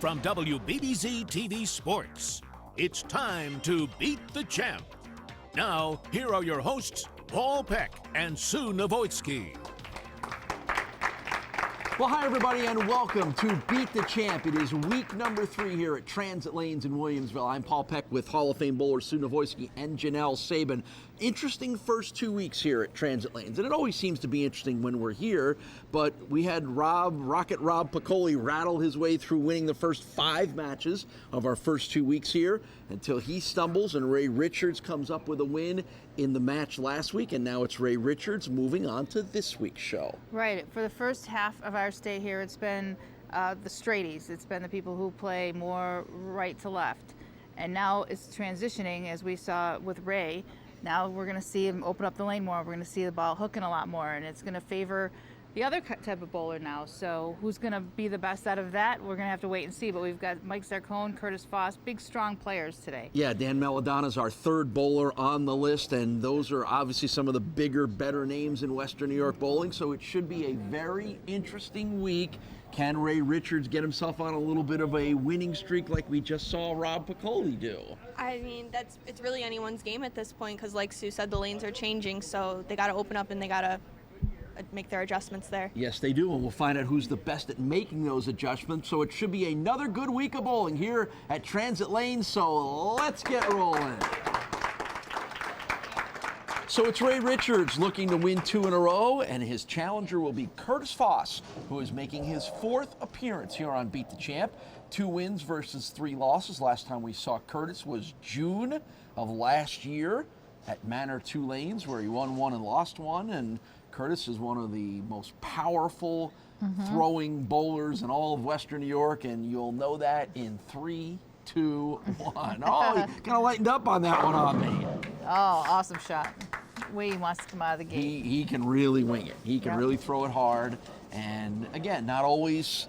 From WBBZ-TV Sports, it's time to beat the champ. Now, here are your hosts, Paul Peck and Sue Novoitsky. Well, hi, everybody, and welcome to Beat the Champ. It is week number 3 here at Transit Lanes in Williamsville. I'm Paul Peck with Hall of Fame bowlers Sue Novoitsky and Janelle Sabin. Interesting first 2 weeks here at Transit Lanes, and it always seems to be interesting when we're here, but we had Rocket Rob Piccoli rattle his way through winning the first 5 matches of our first 2 weeks here until he stumbles and Ray Richards comes up with a win in the match last week, and now it's Ray Richards moving on to this week's show. Right. For the first half of our stay here, it's been the straighties. It's been the people who play more right to left. And now it's transitioning, as we saw with Ray. Now we're going to see him open up the lane more. We're going to see the ball hooking a lot more, and it's going to favor the other type of bowler now. So who's going to be the best out of that? We're going to have to wait and see. But we've got Mike Zarcone, Curtis Foss, big, strong players today. Yeah, Dan Melidona is our third bowler on the list, and those are obviously some of the bigger, better names in Western New York bowling. So it should be a very interesting week. Can Ray Richards get himself on a little bit of a winning streak like we just saw Rob Piccoli do? I mean, it's really anyone's game at this point because, like Sue said, the lanes are changing, so they got to open up and they got to make their adjustments there. Yes, they do, and we'll find out who's the best at making those adjustments. So it should be another good week of bowling here at Transit Lanes, so let's get rolling. So it's Ray Richards looking to win 2 in a row, and his challenger will be Curtis Foss, who is making his 4th appearance here on Beat the Champ. 2 wins versus 3 losses. Last time we saw Curtis was June of last year at Manor 2 Lanes, where he won 1 and lost 1, and Curtis is one of the most powerful throwing bowlers in all of Western New York, and you'll know that in 3, 2, 1. Oh, he kind of lightened up on that one on me. Oh, awesome shot. Way he wants to come out of the gate. He can really wing it. He can really throw it hard. And again, not always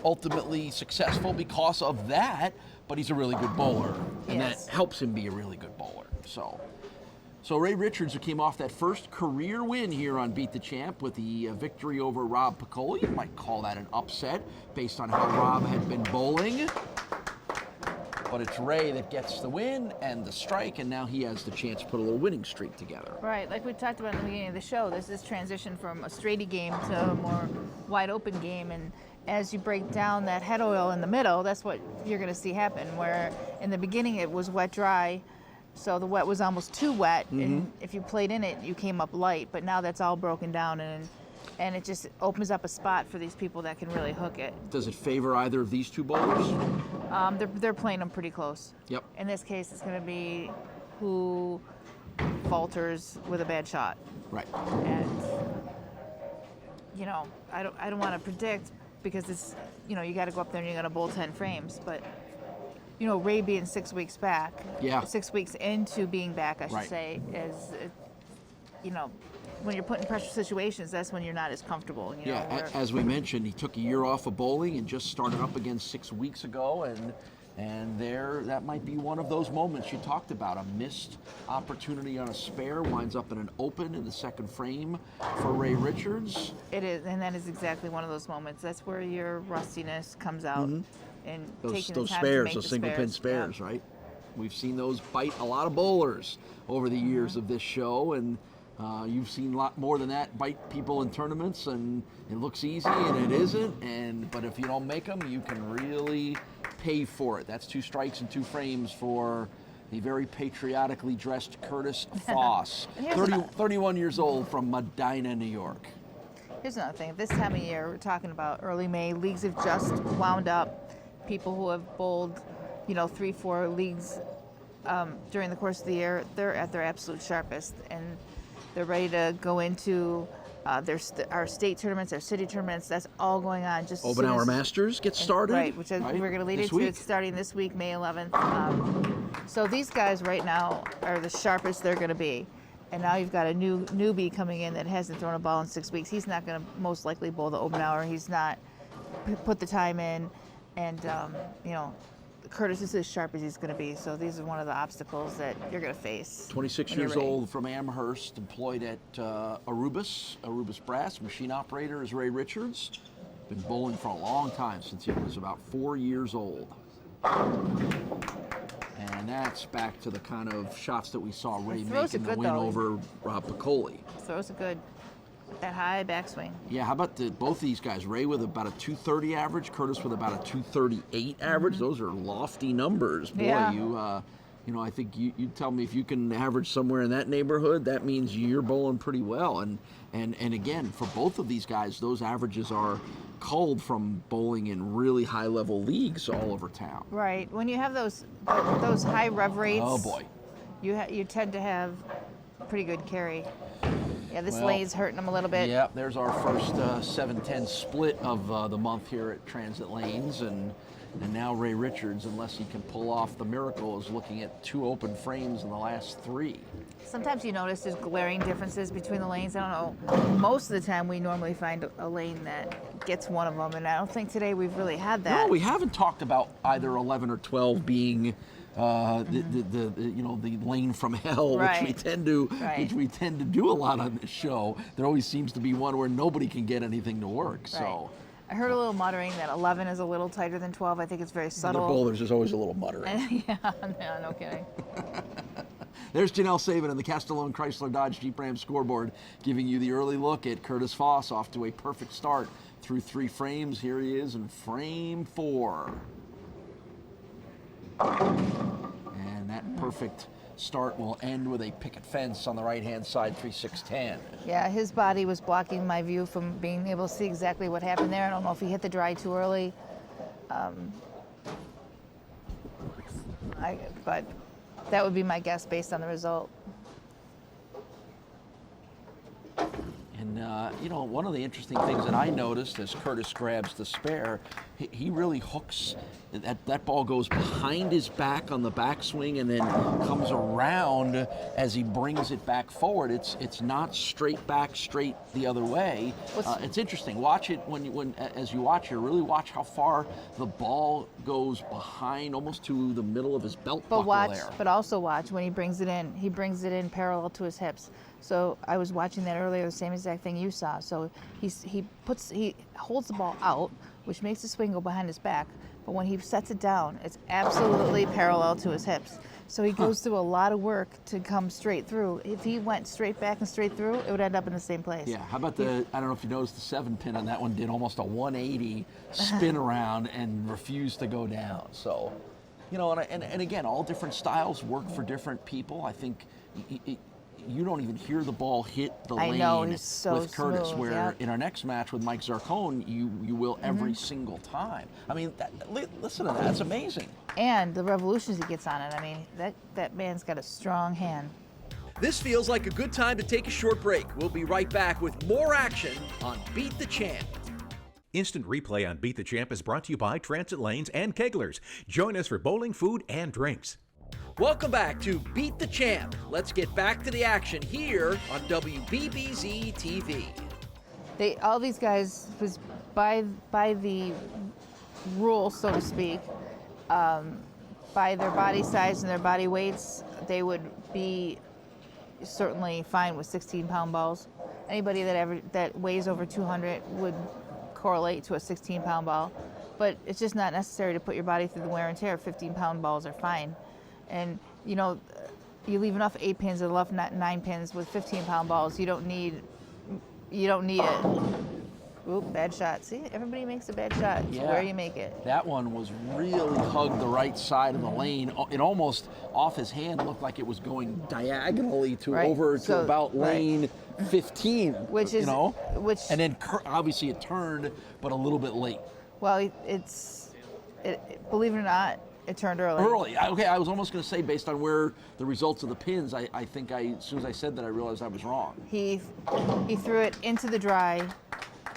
ultimately successful because of that, but he's a really good bowler. And that helps him be a really good bowler. So Ray Richards, who came off that first career win here on Beat the Champ with the victory over Rob Piccoli. You might call that an upset based on how Rob had been bowling. But it's Ray that gets the win and the strike, and now he has the chance to put a little winning streak together. Right, like we talked about in the beginning of the show, this is transition from a straighty game to a more wide open game, and as you break down that head oil in the middle, that's what you're going to see happen, where in the beginning it was wet-dry, so the wet was almost too wet, and if you played in it, you came up light, but now that's all broken down, and it just opens up a spot for these people that can really hook it. Does it favor either of these 2 bowlers? They're playing them pretty close. Yep. In this case, it's going to be who falters with a bad shot. Right. And you know, I don't want to predict because it's, you know, you got to go up there and you got to bowl 10 frames, but you know, Ray being 6 weeks back, 6 weeks into being back, I should say, is, you know, when you're put in pressure situations, that's when you're not as comfortable. You know, as we mentioned, he took a year off of bowling and just started up again 6 weeks ago, and that might be one of those moments you talked about. A missed opportunity on a spare winds up in an open in the second frame for Ray Richards. It is, and that is exactly one of those moments. That's where your rustiness comes out, and taking the time to make those single pin spares, right? We've seen those bite a lot of bowlers over the years of this show, and you've seen a lot more than that bite people in tournaments, and it looks easy and it isn't. But if you don't make them, you can really pay for it. That's 2 strikes and 2 frames for the very patriotically dressed Curtis Foss, 31 years old from Medina, New York. Here's another thing. This time of year, we're talking about early May. Leagues have just wound up. People who have bowled, you know, 3, 4 leagues during the course of the year, they're at their absolute sharpest, and they're ready to go into our state tournaments, our city tournaments. That's all going on. Just Open Hour Masters gets started. Right, which we're going to lead into. It's starting this week, May 11th. So these guys right now are the sharpest they're going to be. And now you've got a newbie coming in that hasn't thrown a ball in 6 weeks. He's not going to most likely bowl the Open Hour. He's not put the time in. And, you know, Curtis is as sharp as he's going to be, so these are one of the obstacles that you're going to face. 26 years old from Amherst, employed at Arubis Brass. Machine operator is Ray Richards. Been bowling for a long time, since he was about 4 years old. And that's back to the kind of shots that we saw Ray make in the win over Piccoli. Throws a good, that high backswing. Yeah, how about both these guys? Ray with about a 230 average, Curtis with about a 238 average. Those are lofty numbers. Boy, Yeah. I think you tell me if you can average somewhere in that neighborhood, that means you're bowling pretty well. And again, for both of these guys, those averages are culled from bowling in really high-level leagues all over town. Right. When you have those high rev rates, Oh boy, you tend to have pretty good carry. Yeah, this lane's hurting them a little bit. Yeah, there's our first 7-10 split of the month here at Transit Lanes, and now Ray Richards, unless he can pull off the miracle, is looking at 2 open frames in the last 3. Sometimes you notice there's glaring differences between the lanes. I don't know. Most of the time, we normally find a lane that gets one of them, and I don't think today we've really had that. No, we haven't talked about either 11 or 12 being the lane from hell, Right. which we tend to do a lot on this show. There always seems to be one where nobody can get anything to work. Right. So I heard a little muttering that 11 is a little tighter than 12. I think it's very the subtle. bowlers, there's always a little muttering. Yeah, no kidding. There's Janelle Saban and the Castellone Chrysler Dodge Jeep Ram scoreboard, giving you the early look at Curtis Foss, off to a perfect start through 3 frames. Here he is in frame 4. And that perfect start will end with a picket fence on the right-hand side, 3-6-10. Yeah, his body was blocking my view from being able to see exactly what happened there. I don't know if he hit the dry too early. But that would be my guess based on the result. And, one of the interesting things that I noticed as Curtis grabs the spare, he really hooks, that ball goes behind his back on the backswing and then comes around as he brings it back forward. It's not straight back, straight the other way. It's interesting. Watch it as you watch here. Really watch how far the ball goes behind, almost to the middle of his belt buckle there. But also watch when he brings it in. He brings it in parallel to his hips. So I was watching that earlier, the same exact thing you saw. So he holds the ball out, which makes the swing go behind his back. But when he sets it down, it's absolutely parallel to his hips. So he goes through a lot of work to come straight through. If he went straight back and straight through, it would end up in the same place. Yeah, how about I don't know if you noticed, the 7-pin on that one did almost a 180 spin around and refused to go down. So, and again, all different styles work for different people. I think you don't even hear the ball hit the lane with Curtis, smooth, where in our next match with Mike Zarcone, you will every single time. I mean, listen to that. That's amazing. And the revolutions he gets on it. I mean, that man's got a strong hand. This feels like a good time to take a short break. We'll be right back with more action on Beat the Champ. Instant replay on Beat the Champ is brought to you by Transit Lanes and Keglers. Join us for bowling, food, and drinks. Welcome back to Beat the Champ. Let's get back to the action here on WBBZ-TV. All these guys, was by the rule, so to speak, by their body size and their body weights, they would be certainly fine with 16-pound balls. Anybody that weighs over 200 would correlate to a 16-pound ball, but it's just not necessary to put your body through the wear and tear. 15-pound balls are fine. And, you leave enough 8 pins or enough 9 pins with 15-pound balls. You don't need it. Oop, bad shot. See, everybody makes a bad shot. It's where you make it. That one was really hugged the right side of the lane. It almost, off his hand, looked like it was going diagonally to about lane 15. Which and then obviously it turned, but a little bit late. Well, believe it or not, it turned early. Okay, I was almost going to say, based on where the results of the pins, I think as soon as I said that, I realized I was wrong. He threw it into the dry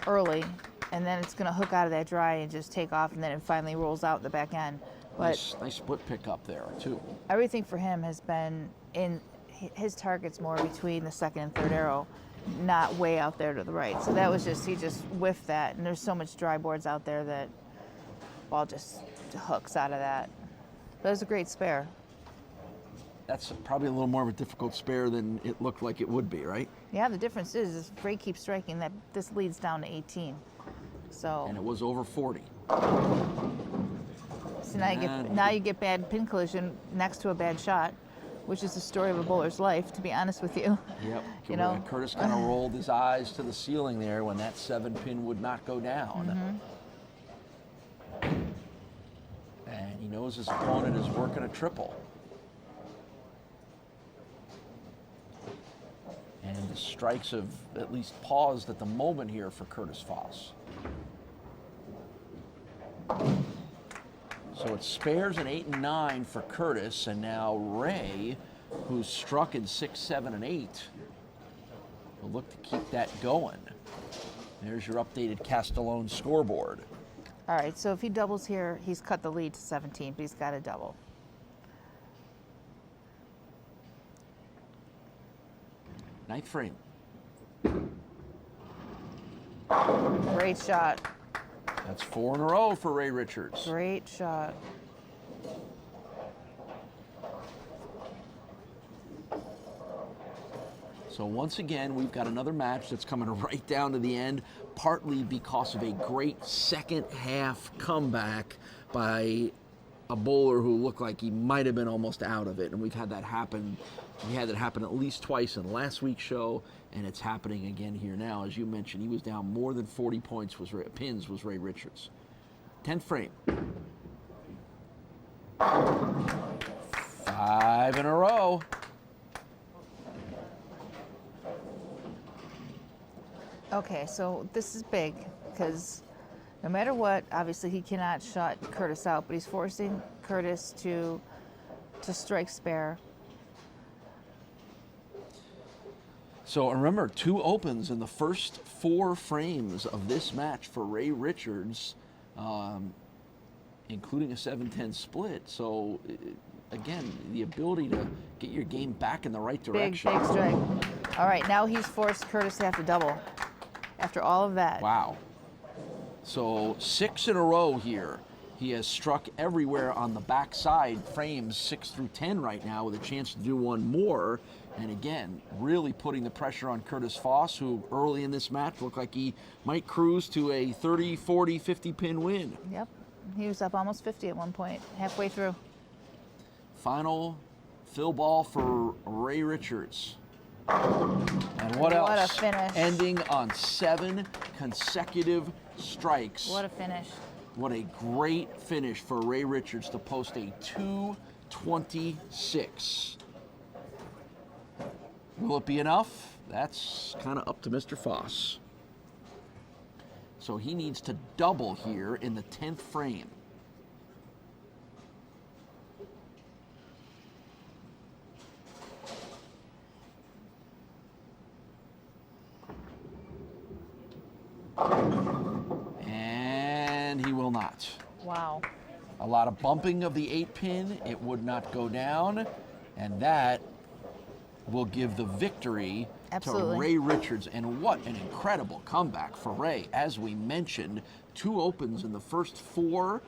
early, and then it's going to hook out of that dry and just take off, and then it finally rolls out the back end. But nice split pick up there, too. Everything for him has been in his targets more between the second and third arrow, not way out there to the right. So that was he just whiffed that, and there's so much dry boards out there that ball just hooks out of that. But it was a great spare. That's probably a little more of a difficult spare than it looked like it would be, right? Yeah, the difference is Ray keeps striking that this leads down to 18. So. And it was over 40. So now you get bad pin collision next to a bad shot, which is the story of a bowler's life, to be honest with you. Yep. You know, Curtis kind of rolled his eyes to the ceiling there when that 7-pin would not go down. And he knows his opponent is working a triple. And the strikes have at least paused at the moment here for Curtis Foss. So it's spares in 8 and 9 for Curtis, and now Ray, who's struck in 6, 7, and 8, will look to keep that going. There's your updated Castellone scoreboard. All right, so if he doubles here, he's cut the lead to 17, but he's got to double. Ninth frame. Great shot. That's 4 in a row for Ray Richards. Great shot. So once again, we've got another match that's coming right down to the end, partly because of a great second half comeback by a bowler who looked like he might have been almost out of it. And we've had that happen. We had that happen at least twice in last week's show, and it's happening again here now. As you mentioned, he was down more than 40 pins was Ray Richards. 10th frame. 5 in a row. Okay, so this is big because no matter what, obviously he cannot shut Curtis out, but he's forcing Curtis to strike spare. So remember, 2 opens in the first 4 frames of this match for Ray Richards, including a 7-10 split. So again, the ability to get your game back in the right direction. Big strike. All right, now he's forced Curtis to have to double after all of that. Wow. So 6 in a row here. He has struck everywhere on the backside, frames 6 through 10 right now, with a chance to do one more. And again, really putting the pressure on Curtis Foss, who early in this match looked like he might cruise to a 30, 40, 50 pin win. Yep. He was up almost 50 at one point, halfway through. Final fill ball for Ray Richards. And what else? What a finish. Ending on 7 consecutive strikes. What a finish. What a great finish for Ray Richards to post a 226. Will it be enough? That's kind of up to Mr. Foss. So he needs to double here in the 10th frame. And he will not. Wow. A lot of bumping of the 8-pin. It would not go down. And that will give the victory Absolutely. to Ray Richards. And what an incredible comeback for Ray. As we mentioned, 2 opens in the first 4,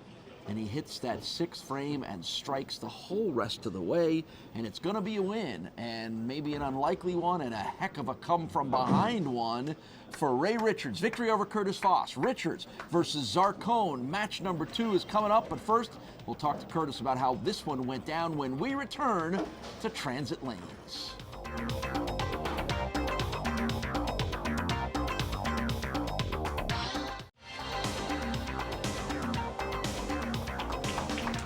and he hits that 6th frame and strikes the whole rest of the way. And it's going to be a win, and maybe an unlikely one, and a heck of a come-from-behind one for Ray Richards. Victory over Curtis Foss. Richards versus Zarcone. Match number 2 is coming up, but first, we'll talk to Curtis about how this one went down when we return to Transit Lanes.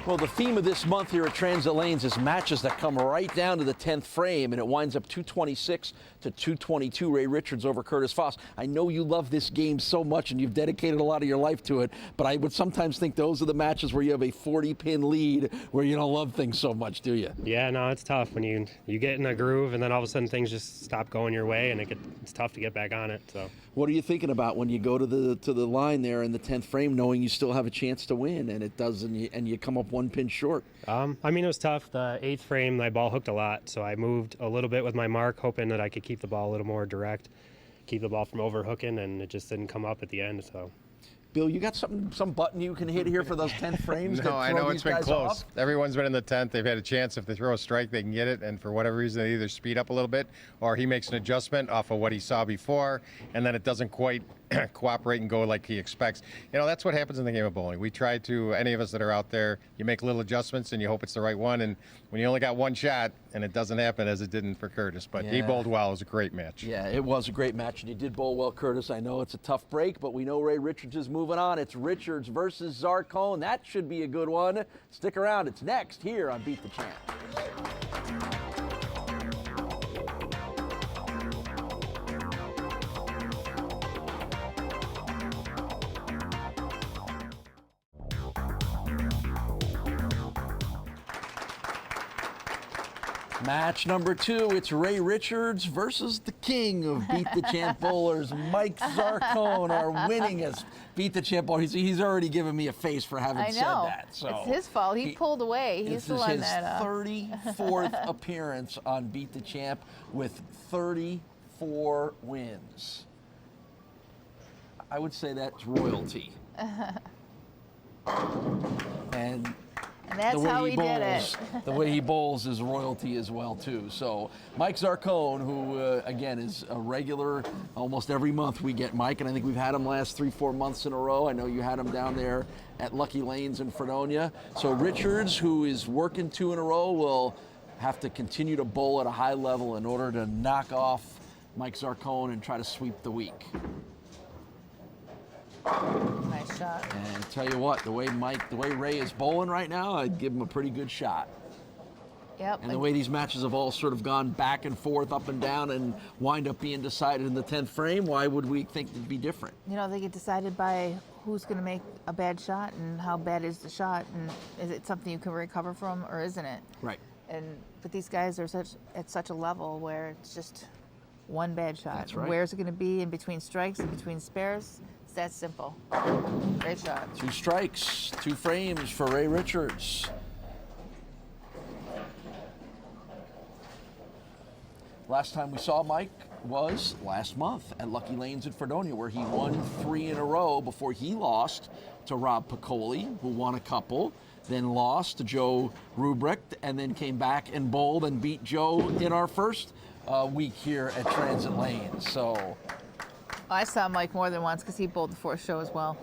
Well, the theme of this month here at Transit Lanes is matches that come right down to the 10th frame, and it winds up 226 to 222. Ray Richards over Curtis Foss. I know you love this game so much, and you've dedicated a lot of your life to it, but I would sometimes think those are the matches where you have a 40-pin lead, where you don't love things so much, do you? Yeah, no, it's tough when you get in a groove, and then all of a sudden things just stop going your way, and it's tough to get back on it. So. What are you thinking about when you go to the line there in the 10th frame, knowing you still have a chance to win, and it does, and you come up 1 pin short? I mean, it was tough. The 8th frame, my ball hooked a lot, so I moved a little bit with my mark, hoping that I could keep the ball a little more direct, keep the ball from overhooking, and it just didn't come up at the end. So. Bill, you got some button you can hit here for those 10th frames? No, I know it's been close. Off? Everyone's been in the 10th. They've had a chance. If they throw a strike, they can get it. And for whatever reason, they either speed up a little bit or he makes an adjustment off of what he saw before, and then it doesn't quite cooperate and go like he expects. You know, that's what happens in the game of bowling. We try to, any of us that are out there, you make little adjustments and you hope it's the right one. And when you only got one shot and it doesn't happen, as it didn't for Curtis, but he bowled well. It was a great match. Yeah, it was a great match, and you did bowl well, Curtis. I know it's a tough break, but we know Ray Richards is moving on. It's Richards versus Zarcone. That should be a good one. Stick around. It's next here on Beat the Champ. Match number 2, it's Ray Richards versus the king of Beat the Champ bowlers, Mike Zarcone, our winningest Beat the Champ bowler. He's already given me a face for having said that. So it's his fault. He pulled away. He's the one that. This is his 34th appearance on Beat the Champ with 34 wins. I would say that's royalty. And that's how he did it. The way he bowls is royalty as well, too. So Mike Zarcone, who, again, is a regular, almost every month we get Mike, and I think we've had him last 3-4 months in a row. I know you had him down there at Lucky Lanes in Fredonia. So Richards, who is working 2 in a row, will have to continue to bowl at a high level in order to knock off Mike Zarcone and try to sweep the week. Nice shot. And tell you what, the way Ray is bowling right now, I'd give him a pretty good shot. Yep. And the way these matches have all sort of gone back and forth, up and down, and wind up being decided in the 10th frame, why would we think it'd be different? You know, they get decided by who's going to make a bad shot and how bad is the shot, and is it something you can recover from or isn't it? Right. But these guys are at such a level where it's just one bad shot. That's right. Where's it going to be in between strikes, in between spares? It's that simple. Great shot. 2 strikes, 2 frames for Ray Richards. Last time we saw Mike was last month at Lucky Lanes in Fredonia, where he won 3 in a row before he lost to Rob Piccoli, who won a couple, then lost to Joe Rubricht, and then came back and bowled and beat Joe in our first week here at Transit Lanes. So I saw Mike more than once because he bowled the 4th show as well.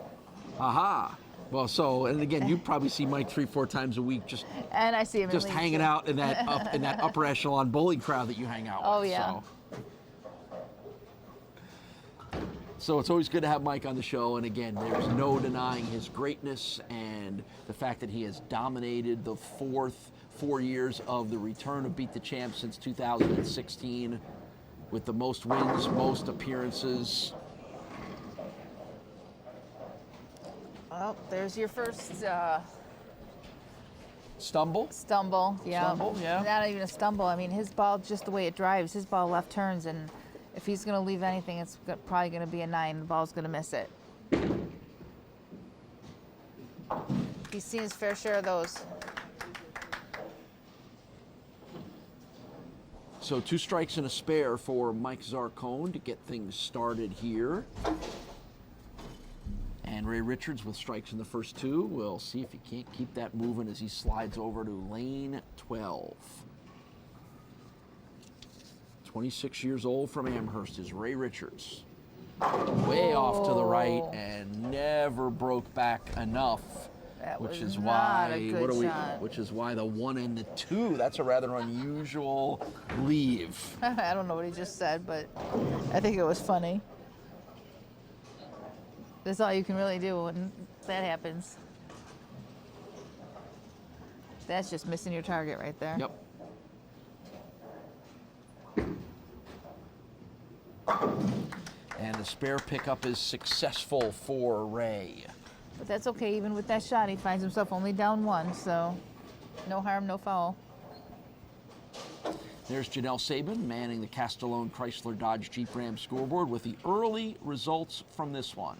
aha. Well, so, and again, you probably see Mike 3-4 times a week just And I see him just in hanging out in that upper echelon bowling crowd that you hang out with. Oh, yeah. So it's always good to have Mike on the show, and again, there's no denying his greatness and the fact that he has dominated the 4 years of the return of Beat the Champ since 2016 with the most wins, most appearances. Oh, there's your first Stumble? stumble. Yeah. Stumble, yeah. Not even a stumble. I mean, his ball, just the way it drives, his ball left turns, and if he's going to leave anything, it's probably going to be a 9. The ball's going to miss it. He's seen his fair share of those. So 2 strikes and a spare for Mike Zarcone to get things started here. And Ray Richards with strikes in the first 2. We'll see if he can't keep that moving as he slides over to lane 12. 26 years old from Amherst is Ray Richards. Way off to the right and never broke back enough. That Which was is not why a good shot. which is why the 1 and the 2. That's a rather unusual leave. I don't know what he just said, but I think it was funny. That's all you can really do when that happens. That's just missing your target right there. Yep. And the spare pickup is successful for Ray. But that's okay. Even with that shot, he finds himself only down 1, so no harm, no foul. There's Janelle Sabin manning the Castellone Chrysler Dodge Jeep Ram scoreboard with the early results from this one.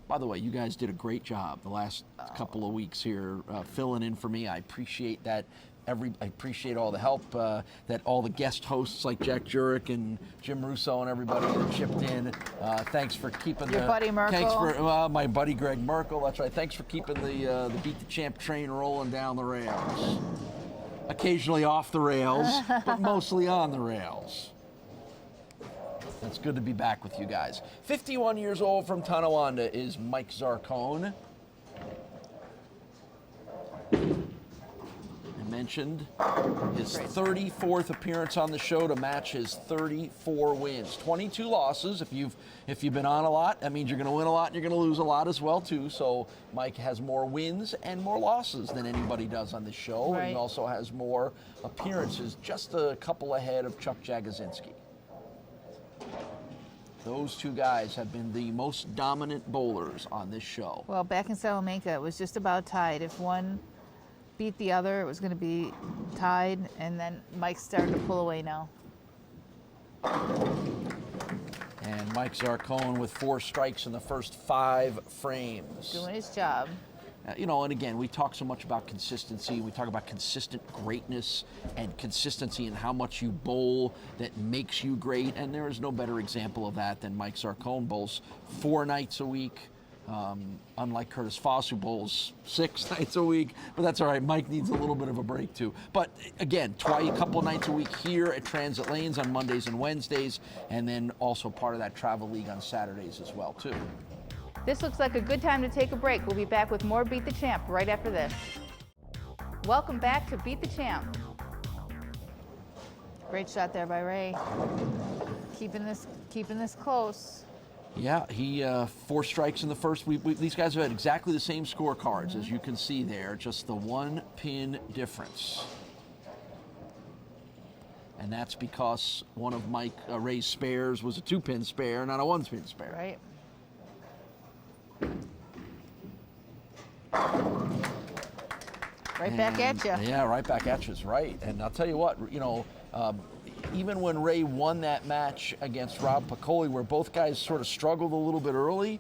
By the way, you guys did a great job the last couple of weeks here filling in for me. I appreciate that. I appreciate all the help that all the guest hosts like Jack Jurek and Jim Russo and everybody that chipped in. Thanks for keeping Your buddy Merkel. Thanks for my buddy Greg Merkel. That's right. Thanks for keeping the Beat the Champ train rolling down the rails. Occasionally off the rails, but mostly on the rails. It's good to be back with you guys. 51 years old from Tonawanda is Mike Zarcone. I mentioned his 34th appearance on the show to match his 34 wins. 22 losses. If you've been on a lot, that means you're going to win a lot and you're going to lose a lot as well too. So Mike has more wins and more losses than anybody does on this show. Right. And he also has more appearances, just a couple ahead of Chuck Jagosinski. Those two guys have been the most dominant bowlers on this show. Well, back in Salamanca, it was just about tied. If one beat the other, it was going to be tied, and then Mike started to pull away now. And Mike Zarcone with 4 strikes in the first 5 frames. Doing his job. And again, we talk so much about consistency. We talk about consistent greatness and consistency in how much you bowl that makes you great. And there is no better example of that than Mike Zarcone bowls 4 nights a week. Unlike Curtis Foss, who bowls 6 nights a week, but that's all right. Mike needs a little bit of a break too. But again, a couple of nights a week here at Transit Lanes on Mondays and Wednesdays, and then also part of that travel league on Saturdays as well too. This looks like a good time to take a break. We'll be back with more Beat the Champ right after this. Welcome back to Beat the Champ. Great shot there by Ray. Keeping this close. Yeah, he 4 strikes in the first. These guys have had exactly the same scorecards, as you can see there, just the 1 pin difference. And that's because one of Ray's spares was a 2-pin spare, not a 1-pin spare. Right. Right back at you. Yeah, right back at you is right. And I'll tell you what, even when Ray won that match against Rob Piccoli, where both guys sort of struggled a little bit early,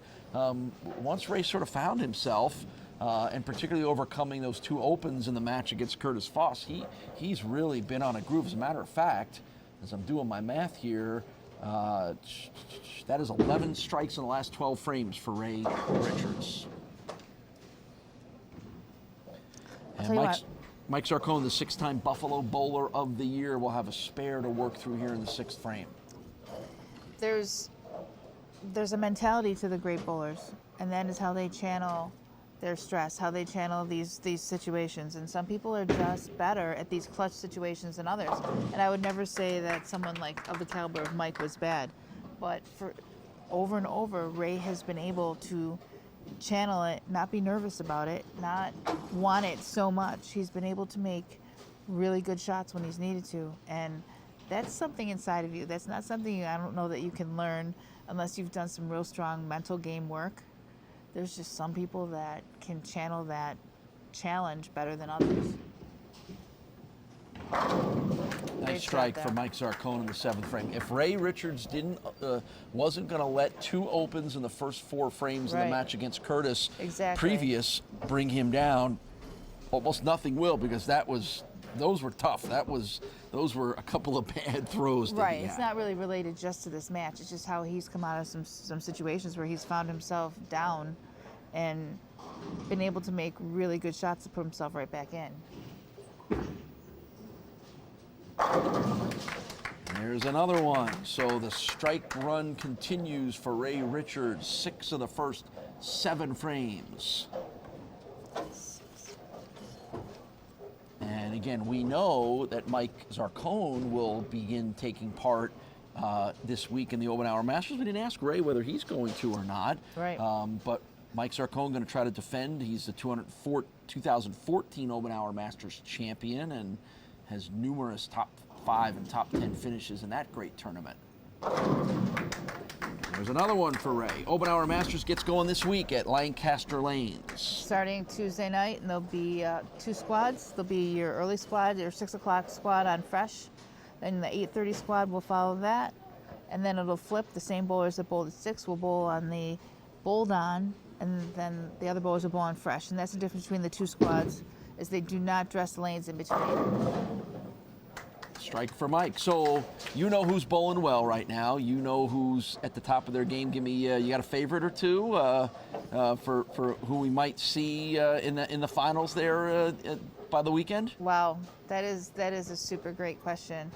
once Ray sort of found himself, and particularly overcoming those 2 opens in the match against Curtis Foss, he's really been on a groove. As a matter of fact, as I'm doing my math here, that is 11 strikes in the last 12 frames for Ray Richards. And Mike Zarcone, the 6-time Buffalo Bowler of the Year, will have a spare to work through here in the 6th frame. There's a mentality to the great bowlers, and that is how they channel their stress, how they channel these situations. And some people are just better at these clutch situations than others. And I would never say that someone of the caliber of Mike was bad, but for over and over, Ray has been able to channel it, not be nervous about it, not want it so much. He's been able to make really good shots when he's needed to, and that's something inside of you. That's not something I don't know that you can learn unless you've done some real strong mental game work. There's just some people that can channel that challenge better than others. Nice strike for Mike Zarcone in the 7th frame. If Ray Richards wasn't going to let 2 opens in the first 4 frames of the match against Curtis previous bring him down, almost nothing will, because those were tough. Those were a couple of bad throws. Right. It's not really related just to this match. It's just how he's come out of some situations where he's found himself down and been able to make really good shots to put himself right back in. There's another one. So the strike run continues for Ray Richards. 6 of the first 7 frames. And again, we know that Mike Zarcone will begin taking part this week in the Open Hour Masters. We didn't ask Ray whether he's going to or not. Right. But Mike Zarcone going to try to defend. He's the 2014 Open Hour Masters champion and has numerous top 5 and top 10 finishes in that great tournament. There's another one for Ray. Open Hour Masters gets going this week at Lancaster Lanes. Starting Tuesday night, and there'll be 2 squads. There'll be your early squad, your 6 o'clock squad on Fresh. Then the 8:30 squad will follow that. And then it'll flip. The same bowlers that bowled at 6 will bowl on the bowled on, and then the other bowlers will bowl on Fresh. And that's the difference between the 2 squads, is they do not dress the lanes in between. Strike for Mike. So you know who's bowling well right now. You know who's at the top of their game. Give me, you got a favorite or two for who we might see in the finals there by the weekend? Wow, that is a super great question.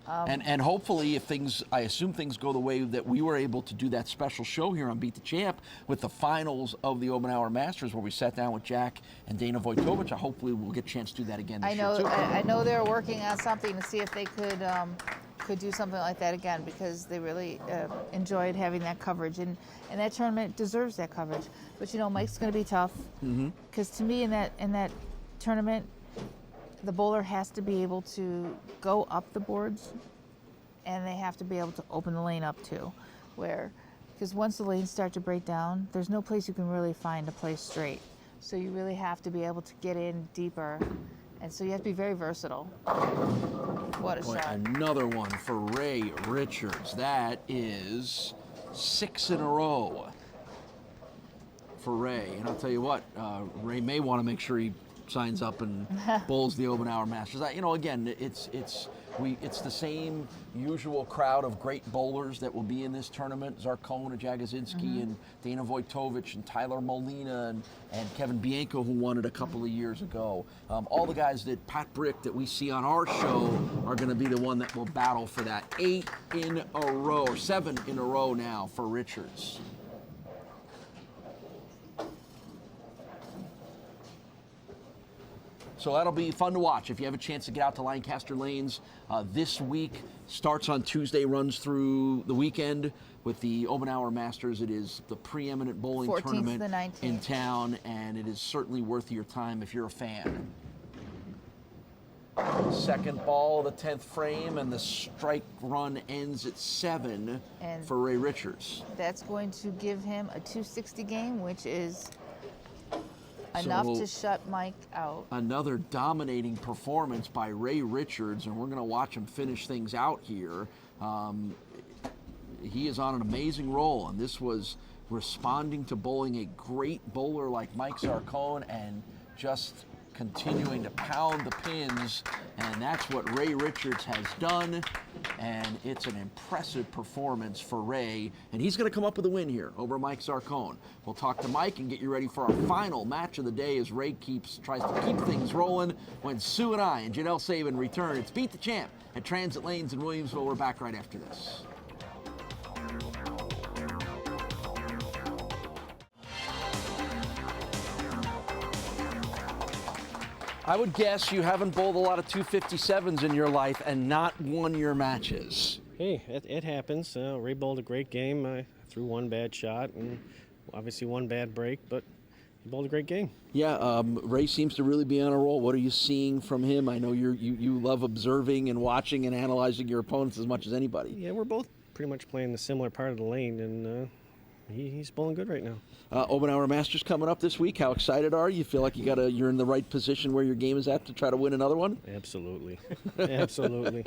And hopefully, if I assume things go the way that we were able to do that special show here on Beat the Champ with the finals of the Open Hour Masters, where we sat down with Jack and Dana Vojtovic, hopefully we'll get a chance to do that again this year too. I know they're working on something to see if they could do something like that again, because they really enjoyed having that coverage, and that tournament deserves that coverage. But Mike's going to be tough, because to me in that tournament, the bowler has to be able to go up the boards, and they have to be able to open the lane up too, because once the lanes start to break down, there's no place you can really find a play straight. So you really have to be able to get in deeper, and so you have to be very versatile. What a shot. Another one for Ray Richards. That is 6 in a row for Ray. And I'll tell you what, Ray may want to make sure he signs up and bowls the Open Hour Masters. Again, it's the same usual crowd of great bowlers that will be in this tournament: Zarcone and Jagosinski and Dana Vojtovic and Tyler Molina and Kevin Bianco, who won it a couple of years ago. All the guys that Pat Brick that we see on our show are going to be the one that will battle for that 8 in a row, or 7 in a row now for Richards. So that'll be fun to watch if you have a chance to get out to Lancaster Lanes. This week starts on Tuesday, runs through the weekend with the Open Hour Masters. It is the preeminent bowling 14th tournament to the 19th. in town, and it is certainly worth your time if you're a fan. Second ball of the 10th frame, and the strike run ends at 7 for Ray Richards. That's going to give him a 260 game, which is enough to shut Mike out. Another dominating performance by Ray Richards, and we're going to watch him finish things out here. He is on an amazing roll, and this was responding to bowling a great bowler like Mike Zarcone and just continuing to pound the pins, and that's what Ray Richards has done, and it's an impressive performance for Ray, and he's going to come up with a win here over Mike Zarcone. We'll talk to Mike and get you ready for our final match of the day as Ray tries to keep things rolling when Sue and I and Janelle Saban return. It's Beat the Champ at Transit Lanes in Williamsville. We're back right after this. I would guess you haven't bowled a lot of 257s in your life and not won your matches. Hey, it happens. Ray bowled a great game. I threw one bad shot and obviously one bad break, but he bowled a great game. Yeah, Ray seems to really be on a roll. What are you seeing from him? I know you love observing and watching and analyzing your opponents as much as anybody. Yeah, we're both pretty much playing the similar part of the lane, and he's bowling good right now. Open Hour Masters coming up this week. How excited are you? You feel like you're in the right position where your game is at to try to win another one? Absolutely. Absolutely.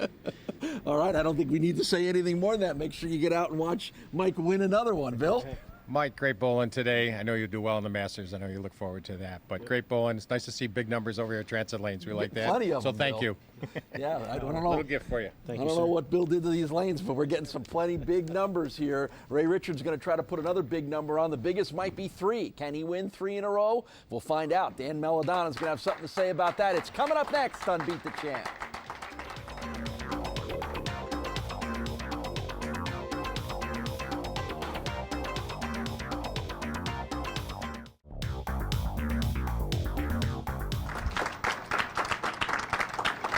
All right, I don't think we need to say anything more than that. Make sure you get out and watch Mike win another one. Bill? Okay. Mike, great bowling today. I know you'll do well in the Masters. I know you look forward to that. But great bowling. It's nice to see big numbers over here at Transit Lanes. We like that. Plenty of them, thank Bill. you. Yeah, I don't know. A little gift for you. I don't know what Bill did to these lanes, but we're getting some plenty big numbers here. Ray Richards is going to try to put another big number on. The biggest might be 3. Can he win 3 in a row? We'll find out. Dan Melidona is going to have something to say about that. It's coming up next on Beat the Champ.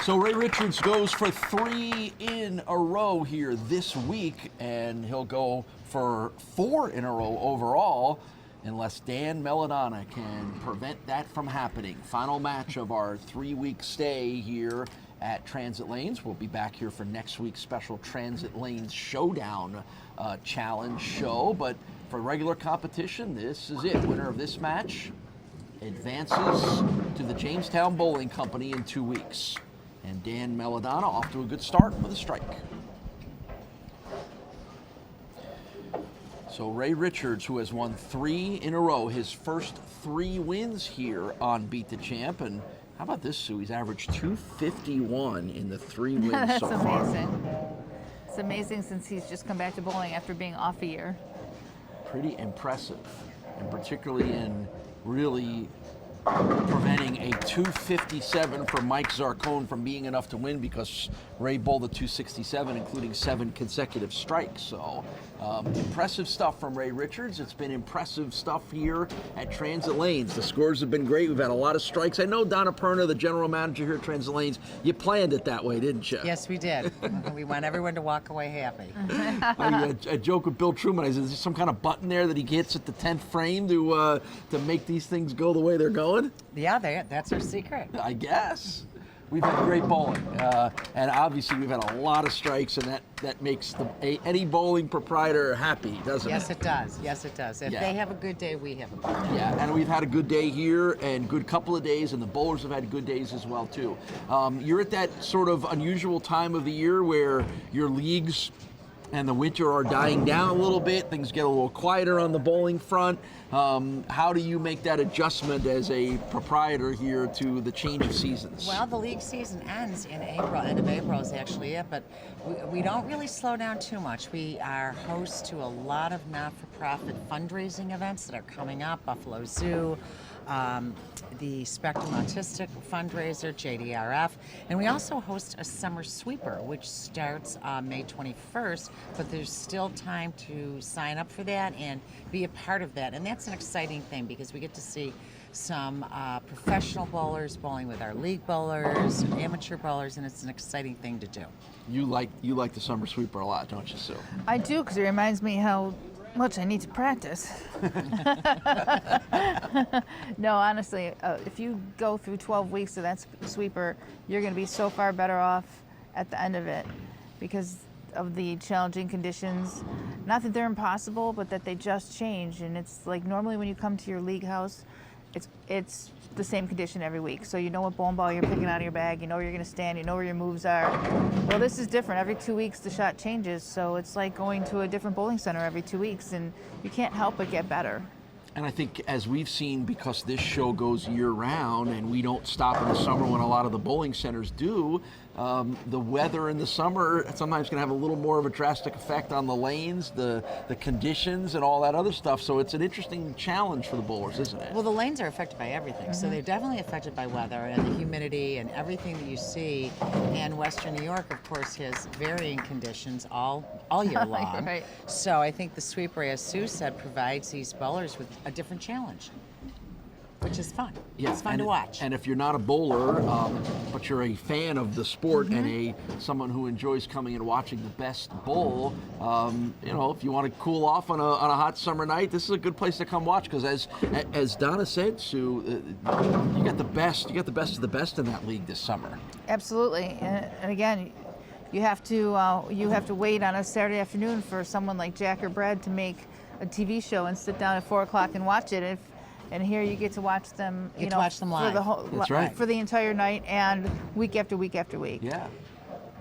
So Ray Richards goes for 3 in a row here this week, and he'll go for 4 in a row overall unless Dan Melidona can prevent that from happening. Final match of our 3-week stay here at Transit Lanes. We'll be back here for next week's special Transit Lanes Showdown Challenge show, but for regular competition, this is it. Winner of this match advances to the Jamestown Bowling Company in 2 weeks. And Dan Melidona off to a good start with a strike. So Ray Richards, who has won 3 in a row, his first 3 wins here on Beat the Champ. And how about this, Sue? He's averaged 251 in the 3 wins That's so far. amazing. It's amazing since he's just come back to bowling after being off a year. Pretty impressive, and particularly in really preventing a 257 for Mike Zarcone from being enough to win because Ray bowled a 267, including 7 consecutive strikes. So impressive stuff from Ray Richards. It's been impressive stuff here at Transit Lanes. The scores have been great. We've had a lot of strikes. I know Donna Perna, the general manager here at Transit Lanes, you planned it that way, didn't you? Yes, we did. We want everyone to walk away happy. I joke with Bill Truman. I said, is there some kind of button there that he hits at the 10th frame to make these things go the way they're going? Yeah, that's our secret. I guess. We've had great bowling, and obviously we've had a lot of strikes, and that makes any bowling proprietor happy, doesn't it? Yes, it does. Yes, it does. If they have a good day, we have a good day. Yeah, and we've had a good day here, and good couple of days, and the bowlers have had good days as well too. You're at that sort of unusual time of the year where your leagues and the winter are dying down a little bit. Things get a little quieter on the bowling front. How do you make that adjustment as a proprietor here to the change of seasons? Well, the league season ends in April. End of April is actually it, but we don't really slow down too much. We are host to a lot of not-for-profit fundraising events that are coming up. Buffalo Zoo, the Spectrum Autistic fundraiser, JDRF, and we also host a summer sweeper, which starts May 21st, but there's still time to sign up for that and be a part of that, and that's an exciting thing because we get to see some professional bowlers bowling with our league bowlers, amateur bowlers, and it's an exciting thing to do. You like the summer sweeper a lot, don't you, Sue? I do, because it reminds me how much I need to practice. No, honestly, if you go through 12 weeks of that sweeper, you're going to be so far better off at the end of it because of the challenging conditions. Not that they're impossible, but that they just change. And it's like normally when you come to your league house, it's the same condition every week. So you know what bowling ball you're picking out of your bag, you know where you're going to stand, you know where your moves are. Well, this is different. Every 2 weeks the shot changes, so it's like going to a different bowling center every 2 weeks, and you can't help but get better. And I think as we've seen, because this show goes year-round and we don't stop in the summer when a lot of the bowling centers do, the weather in the summer sometimes can have a little more of a drastic effect on the lanes, the conditions, and all that other stuff. So it's an interesting challenge for the bowlers, isn't it? Well, the lanes are affected by everything. So they're definitely affected by weather and the humidity and everything that you see. And Western New York, of course, has varying conditions all year long. Right. So I think the sweeper, as Sue said, provides these bowlers with a different challenge, which is fun. Yeah, it's fun to watch. And if you're not a bowler, but you're a fan of the sport and someone who enjoys coming and watching the best bowl, if you want to cool off on a hot summer night, this is a good place to come watch because as Donna said, Sue, you got the best of the best in that league this summer. Absolutely, and again, you have to wait on a Saturday afternoon for someone like Jack or Brad to make a TV show and sit down at 4 o'clock and watch it. And here you get to watch them, watch them live. For the whole, That's right. for the entire night and week after week after week. Yeah.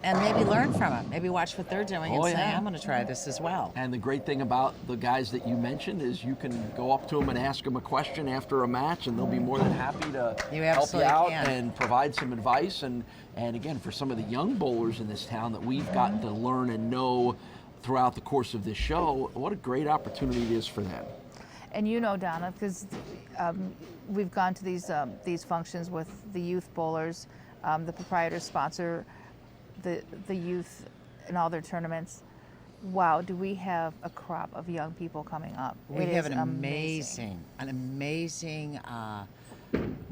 And maybe learn from them. Maybe watch what they're doing and say, yeah. I'm going to try this as well. And the great thing about the guys that you mentioned is you can go up to them and ask them a question after a match, and they'll be more than happy to help you out and provide some advice. And again, for some of the young bowlers in this town that we've gotten to learn and know throughout the course of this show, what a great opportunity it is for them. And you know, Donna, because we've gone to these functions with the youth bowlers. The proprietors sponsor the youth in all their tournaments. Wow, do we have a crop of young people coming up? We have an amazing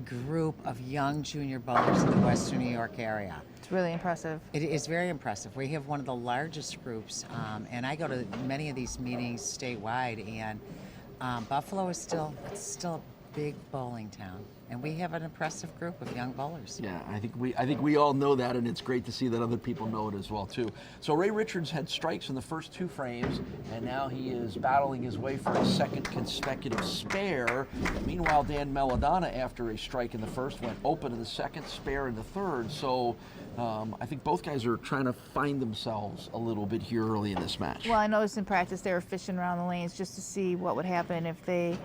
group of young junior bowlers in the Western New York area. It's really impressive. It is very impressive. We have one of the largest groups, and I go to many of these meetings statewide, and Buffalo is still a big bowling town, and we have an impressive group of young bowlers. Yeah, I think we all know that, and it's great to see that other people know it as well too. So Ray Richards had strikes in the first 2 frames, and now he is battling his way for a second consecutive spare. Meanwhile, Dan Melidona, after a strike in the first, went open in the second, spare in the third. So I think both guys are trying to find themselves a little bit here early in this match. Well, I noticed in practice they were fishing around the lanes just to see what would happen if they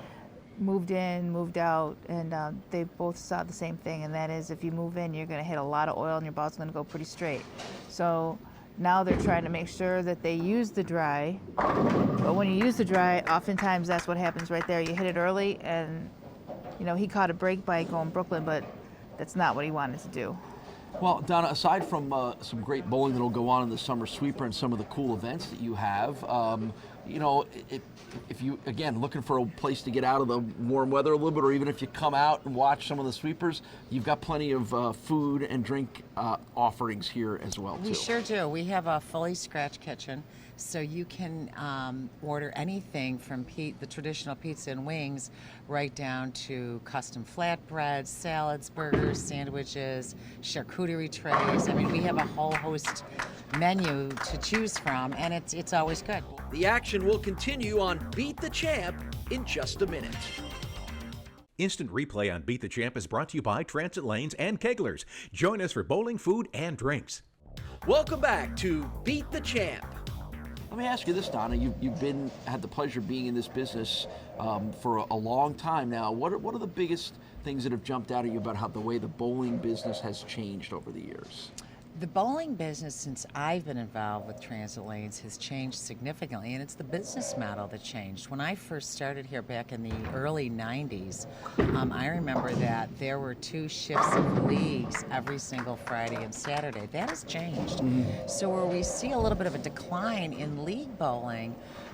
moved in, moved out, and they both saw the same thing, and that is if you move in, you're going to hit a lot of oil and your ball's going to go pretty straight. So now they're trying to make sure that they use the dry, but when you use the dry, oftentimes that's what happens right there. You hit it early and he caught a break by going Brooklyn, but that's not what he wanted to do. Well, Donna, aside from some great bowling that will go on in the summer sweeper and some of the cool events that you have, if you, again, looking for a place to get out of the warm weather a little bit, or even if you come out and watch some of the sweepers, you've got plenty of food and drink offerings here as well, too. We sure do. We have a fully scratch kitchen, so you can order anything from the traditional pizza and wings right down to custom flatbreads, salads, burgers, sandwiches, charcuterie trays. I mean, we have a whole host menu to choose from, and it's always good. The action will continue on Beat the Champ in just a minute. Instant replay on Beat the Champ is brought to you by Transit Lanes and Keglers. Join us for bowling, food, and drinks. Welcome back to Beat the Champ. Let me ask you this, Donna. You've had the pleasure of being in this business for a long time now. What are the biggest things that have jumped out at you about how the way the bowling business has changed over the years? The bowling business, since I've been involved with Transit Lanes, has changed significantly, and it's the business model that changed. When I first started here back in the early 90s, I remember that there were 2 shifts of leagues every single Friday and Saturday. That has changed. Mm-hmm. So where we see a little bit of a decline in league bowling,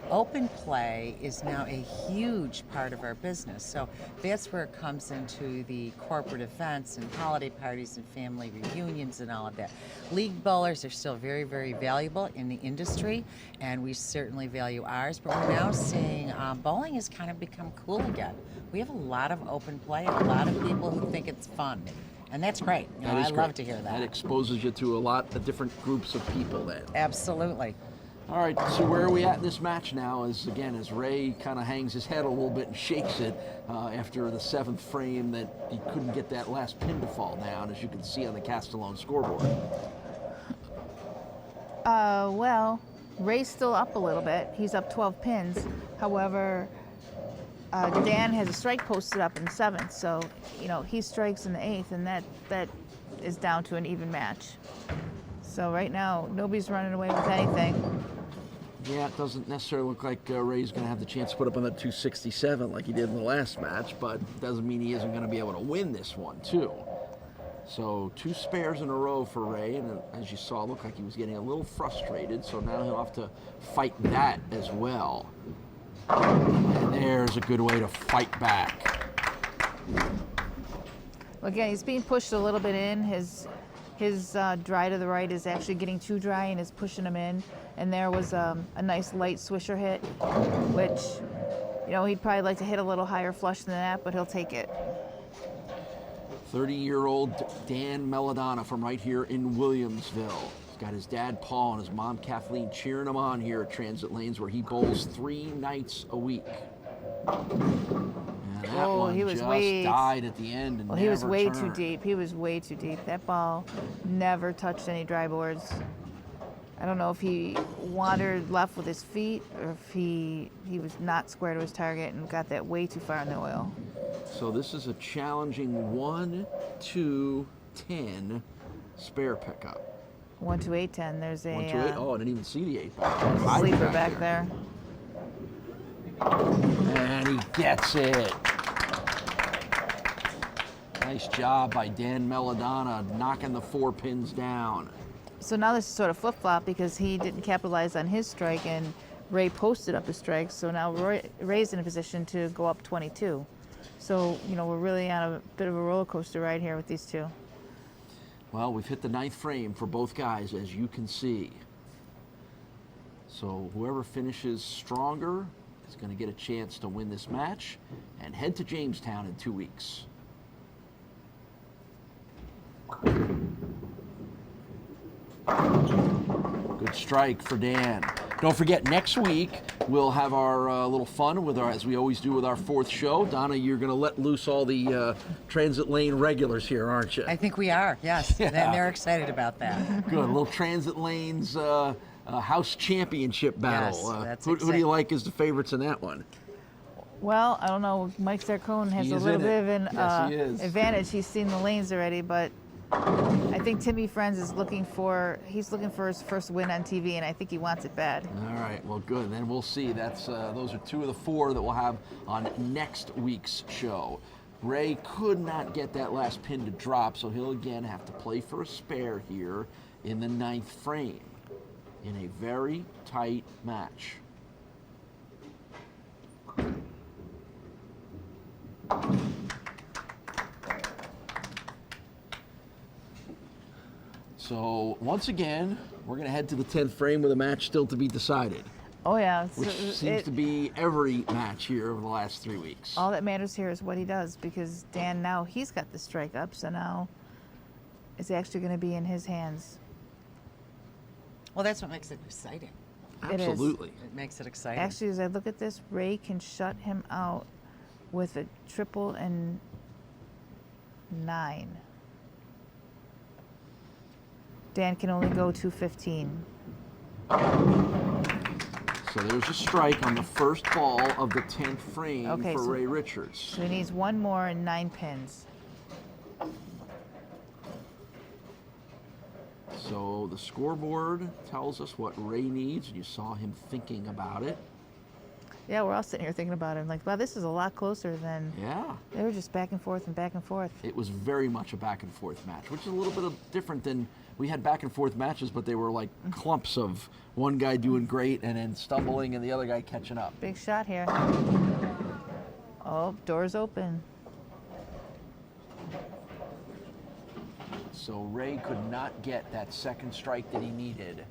open play is now a huge part of our business. So that's where it comes into the corporate events and holiday parties and family reunions and all of that. League bowlers are still very, very valuable in the industry, and we certainly value ours, but we're now seeing bowling has kind of become cool again. We have a lot of open play and a lot of people who think it's fun. And that's great. I love to hear that. That exposes you to a lot of different groups of people then. Absolutely. All right, so where are we at in this match now? As Ray kind of hangs his head a little bit and shakes it after the 7th frame that he couldn't get that last pin to fall down, as you can see on the Castellone scoreboard. Well, Ray's still up a little bit. He's up 12 pins. However, Dan has a strike posted up in the 7th, so he strikes in the 8th, and that is down to an even match. So right now, nobody's running away with anything. Yeah, it doesn't necessarily look like Ray's going to have the chance to put up on that 267 like he did in the last match, but it doesn't mean he isn't going to be able to win this one, too. So 2 spares in a row for Ray, and as you saw, it looked like he was getting a little frustrated, so now he'll have to fight that as well. And there's a good way to fight back. Well, again, he's being pushed a little bit in. His dry to the right is actually getting too dry and is pushing him in. And there was a nice light swisher hit, which, he'd probably like to hit a little higher flush than that, but he'll take it. 30-year-old Dan Melidona from right here in Williamsville. He's got his dad, Paul, and his mom, Kathleen, cheering him on here at Transit Lanes, where he bowls 3 nights a week. And that one he was just died at the end and he was way turned. too deep. He was way too deep. That ball never touched any dry boards. I don't know if he wandered left with his feet or if he was not square to his target and got that way too far in the oil. So this is a challenging 1, 2, 10 spare pickup. 1, 2, 8, 10. There's a 1, 2, 8. Oh, I didn't even see the 8 sleeper back there. And he gets it. Nice job by Dan Melidona knocking the 4 pins down. So now this is sort of flip-flop because he didn't capitalize on his strike and Ray posted up his strike. So now Ray's in a position to go up 22. So, we're really on a bit of a roller coaster ride here with these 2. Well, we've hit the 9th frame for both guys, as you can see. So whoever finishes stronger is going to get a chance to win this match and head to Jamestown in 2 weeks. Good strike for Dan. Don't forget, next week we'll have our little fun with as we always do with our 4th show. Donna, you're going to let loose all the Transit Lane regulars here, aren't you? I think we are, yes. Yeah. They're excited about that. Good. A little Transit Lanes house championship battle. Yes, who do you like as the favorites in that one? Well, I don't know. Mike Zarcone has a little bit of an advantage. He's seen the lanes already, but I think Timmy Friends is looking for his first win on TV, and I think he wants it bad. All right, well, good. Then we'll see. Those are 2 of the 4 that we'll have on next week's show. Ray could not get that last pin to drop, so he'll again have to play for a spare here in the 9th frame in a very tight match. So once again, we're going to head to the 10th frame with a match still to be decided. Oh yeah, Which seems to be every match here over the last 3 weeks. all that matters here is what he does, because Dan, now he's got the strike up, so now it's actually going to be in his hands. Well, that's what makes it exciting. It is. Absolutely. It makes it exciting. Actually, as I look at this, Ray can shut him out with a triple and 9. Dan can only go 215. So there's a strike on the first ball of the 10th frame Okay, for so- Ray Richards. So he needs one more and 9 pins. So the scoreboard tells us what Ray needs, and you saw him thinking about it. Yeah, we're all sitting here thinking about it. I'm like, wow, this is a lot closer than Yeah. they were just back and forth and back and forth. It was very much a back and forth match, which is a little bit different than we had back and forth matches, but they were like clumps of one guy doing great and then stumbling and the other guy catching up. Big shot here. Oh, door's open. So Ray could not get that second strike that he needed.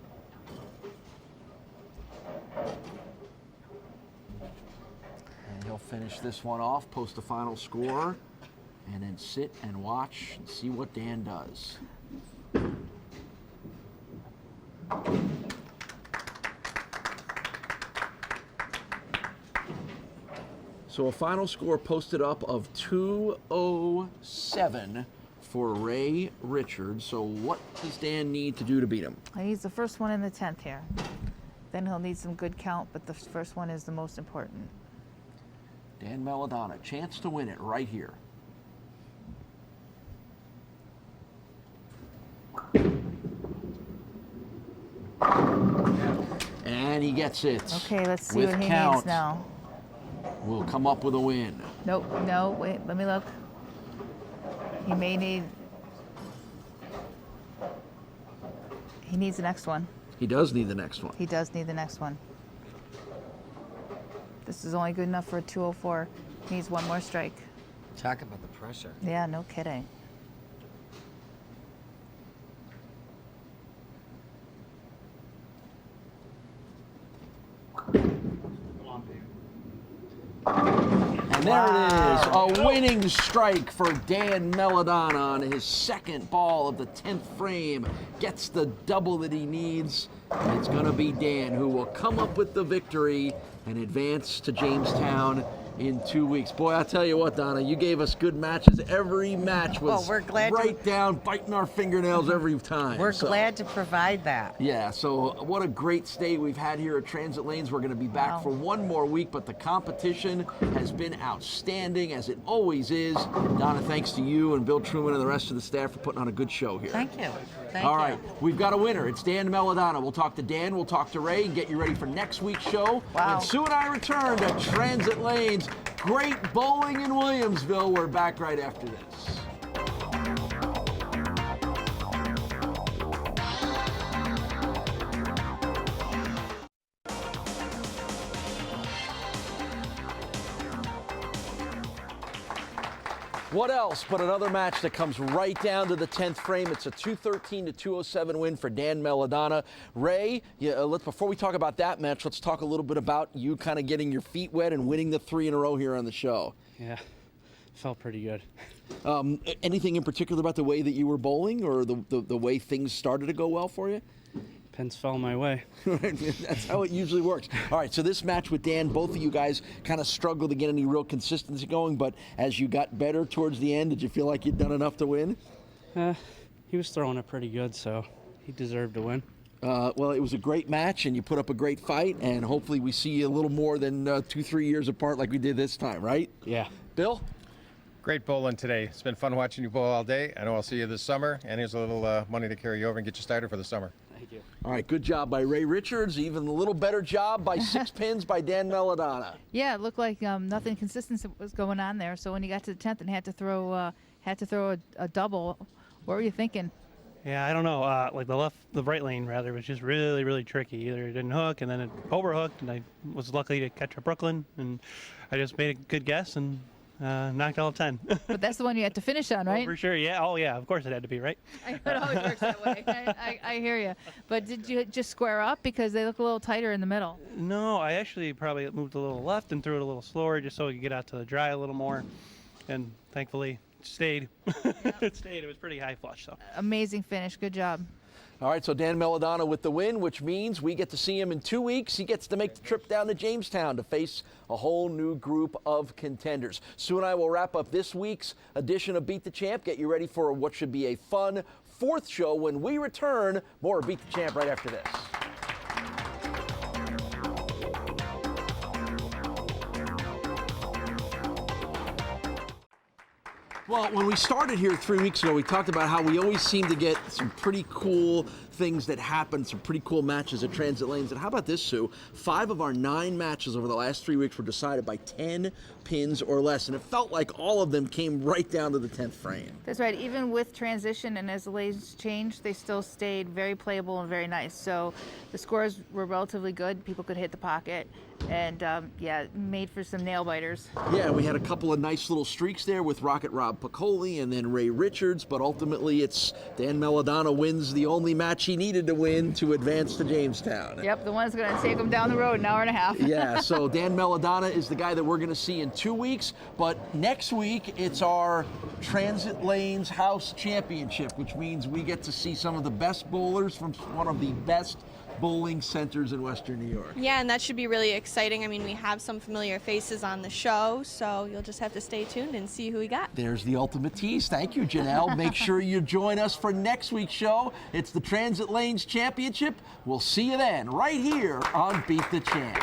And he'll finish this one off, post a final score, and then sit and watch and see what Dan does. So a final score posted up of 207 for Ray Richards. So what does Dan need to do to beat him? He needs the first one in the 10th here. Then he'll need some good count, but the first one is the most important. Dan Melidona, chance to win it right here. And he gets it. Okay, let's see With what he count, needs now. Will come up with a win. Nope, no, wait, let me look. He may need... He needs the next one. He does need the next one. He does need the next one. This is only good enough for a 204. He needs one more strike. Talk about the pressure. Yeah, no kidding. And there it is, a winning strike for Dan Melidona on his second ball of the 10th frame. Gets the double that he needs, and it's going to be Dan who will come up with the victory and advance to Jamestown in 2 weeks. Boy, I tell you what, Donna, you gave us good matches. Every match was Well, we're glad right down, biting our fingernails every time. We're So- glad to provide that. Yeah, so what a great stay we've had here at Transit Lanes. We're going to be back for one more week, but the competition has been outstanding, as it always is. Donna, thanks to you and Bill Truman and the rest of the staff for putting on a good show here. Thank you. Thank All you. right, we've got a winner. It's Dan Melidona. We'll talk to Dan, we'll talk to Ray, and get you ready for next week's show. Wow. When Sue and I return to Transit Lanes. Great bowling in Williamsville. We're back right after this. What else but another match that comes right down to the 10th frame. It's a 213 to 207 win for Dan Melidona. Ray, before we talk about that match, let's talk a little bit about you kind of getting your feet wet and winning the 3 in a row here on the show. Yeah, felt pretty good. Anything in particular about the way that you were bowling or the way things started to go well for you? Pins fell my way. That's how it usually works. All right, so this match with Dan, both of you guys kind of struggled to get any real consistency going, but as you got better towards the end, did you feel like you'd done enough to win? He was throwing it pretty good, so he deserved to win. Well, it was a great match, and you put up a great fight, and hopefully we see you a little more than 2-3 years apart like we did this time, right? Yeah. Bill? Great bowling today. It's been fun watching you bowl all day. I know I'll see you this summer, and here's a little money to carry you over and get you started for the summer. Thank you. All right, good job by Ray Richards. Even a little better job by 6 pins by Dan Melidona. Yeah, it looked like nothing consistent was going on there. So when you got to the 10th and had to throw a double, what were you thinking? Yeah, I don't know. Like the right lane rather was just really, really tricky. Either it didn't hook and then it overhooked, and I was lucky to catch a Brooklyn, and I just made a good guess and knocked all 10. But that's the one you had to finish on, right? Oh, for sure, yeah. Oh, yeah, of course it had to be, right? It always works that way. I hear you. But did you just square up because they look a little tighter in the middle? No, I actually probably moved a little left and threw it a little slower just so we could get out to the dry a little more, and thankfully it stayed. It stayed. It was pretty high flush, so. Amazing finish. Good job. All right, so Dan Melidona with the win, which means we get to see him in 2 weeks. He gets to make the trip down to Jamestown to face a whole new group of contenders. Sue and I will wrap up this week's edition of Beat the Champ. Get you ready for what should be a fun 4th show when we return. More Beat the Champ right after this. Well, when we started here 3 weeks ago, we talked about how we always seem to get some pretty cool things that happen, some pretty cool matches at Transit Lanes. And how about this, Sue? 5 of our 9 matches over the last 3 weeks were decided by 10 pins or less, and it felt like all of them came right down to the 10th frame. That's right. Even with transition and as the lanes changed, they still stayed very playable and very nice. So the scores were relatively good. People could hit the pocket, and yeah, made for some nail biters. Yeah, we had a couple of nice little streaks there with Rocket Rob Piccoli and then Ray Richards, but ultimately it's Dan Melidona wins the only match he needed to win to advance to Jamestown. Yep, the one that's going to take him down the road an hour and a half. Yeah, so Dan Melidona is the guy that we're going to see in 2 weeks, but next week it's our Transit Lanes House Championship, which means we get to see some of the best bowlers from one of the best bowling centers in Western New York. Yeah, and that should be really exciting. I mean, we have some familiar faces on the show, so you'll just have to stay tuned and see who we got. There's the ultimate tease. Thank you, Janelle. Make sure you join us for next week's show. It's the Transit Lanes Championship. We'll see you then, right here on Beat the Champ.